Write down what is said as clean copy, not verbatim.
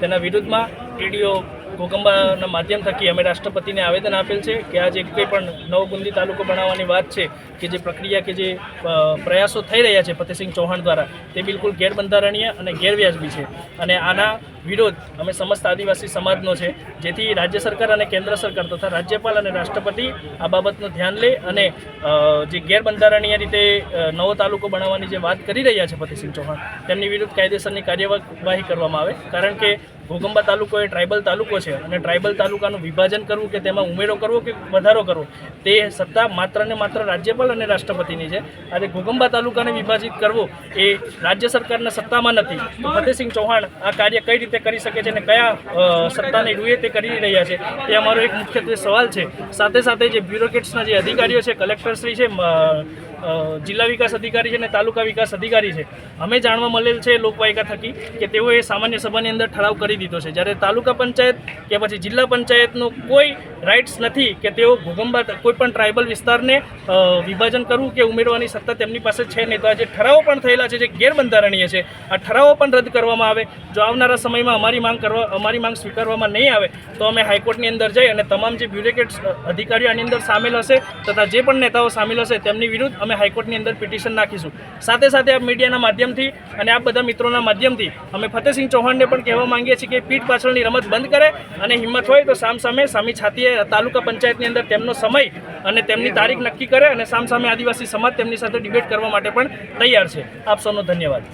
તેના વિરુદ્ધમાં ટીડીઓ ઘોગંબાના માધ્યમ થકી અમે રાષ્ટ્રપતિને આવેદન આપેલ છે કે આ જે કંઈ પણ નવગુંદી તાલુકો બનાવવાની વાત છે કે જે પ્રક્રિયા કે જે પ્રયાસો થઈ રહ્યા છે ફતેહસિંહ ચૌહાણ દ્વારા તે બિલકુલ ગેરબંધારણીય અને ગેરવ્યાજબી છે અને આના વિરોધ અમે સમસ્ત આદિવાસી સમાજનો છે, જેથી રાજ્ય સરકાર અને કેન્દ્ર સરકાર તથા રાજ્યપાલ અને રાષ્ટ્રપતિ આ બાબતનું ધ્યાન લે અને જે ગેરબંધારણીય રીતે નવો તાલુકો બનાવવાની જે વાત કરી રહ્યા છે ફતેહસિંહ ચૌહાણ તેમની વિરુદ્ધ કાયદેસરની કાર્યવાહી કરવામાં આવે, કારણ કે ઘોગંબા તાલુકો એ ટ્રાઇબલ તાલુકો છે અને ટ્રાઇબલ તાલુકાનું વિભાજન કરવું કે તેમાં ઉમેરો કરવો કે વધારો કરવો તે સત્તા માત્ર ને માત્ર રાજ્યપાલ અને રાષ્ટ્રપતિની છે. આજે ઘોગંબા તાલુકાને વિભાજિત કરવો એ રાજ્ય સરકારના સત્તામાં નથી. તો ફતેહસિંહ ચૌહાણ આ કાર્ય કઈ રીતે કરી શકે છે અને કયા સત્તાની રૂએ તે કરી રહ્યા છે તે અમારો એક મુખ્યત્વે સવાલ છે. સાથે સાથે જે બ્યુરોક્રેટ્સના જે અધિકારીઓ છે, કલેક્ટરશ્રી છે, જિલ્લા વિકાસ અધિકારી છે અને તાલુકા વિકાસ અધિકારી છે, અમે જાણવા મળેલ છે લોકવાયકા થકી કે તેઓએ સામાન્ય સભાની અંદર ઠરાવ કરી દીધો છે, જ્યારે તાલુકા પંચાયત કે પછી જિલ્લા પંચાયતનો કોઈ રાઇટ્સ નથી કે તેઓ ઘોગંબા કોઈ પણ ટ્રાઇબલ વિસ્તારને વિભાજન કરવું કે ઉમેરવાની સત્તા તેમની પાસે છે નહીં. તો આ જે ઠરાવો પણ થયેલા છે જે ગેરબંધારણીય છે, આ ઠરાવો પણ રદ કરવામાં આવે. જો આવનારા સમયમાં અમારી માંગ સ્વીકારવામાં નહીં આવે તો અમે હાઈકોર્ટની અંદર જઈ અને તમામ જે બ્યુરોક્રેટ્સ અધિકારીઓ આની અંદર સામેલ હશે તથા જે પણ નેતાઓ સામેલ હશે તેમની વિરુદ્ધ અમે હાઈકોર્ટની અંદર પિટિશન નાખીશું. સાથે સાથે આ મીડિયાના માધ્યમથી અને આ બધા મિત્રોના માધ્યમથી અમે ફતેહસિંહ ચૌહાણને પણ કહેવા માંગીએ છીએ કે પીઠ પાછળની રમત બંધ કરે અને હિંમત હોય તો સામી છાતીએ તાલુકા પંચાયતની અંદર તેમનો સમય અને તેમની તારીખ નક્કી કરે અને સામે આદિવાસી સમાજ તેમની સાથે ડિબેટ કરવા માટે પણ તૈયાર છે. આપ સૌનો ધન્યવાદ.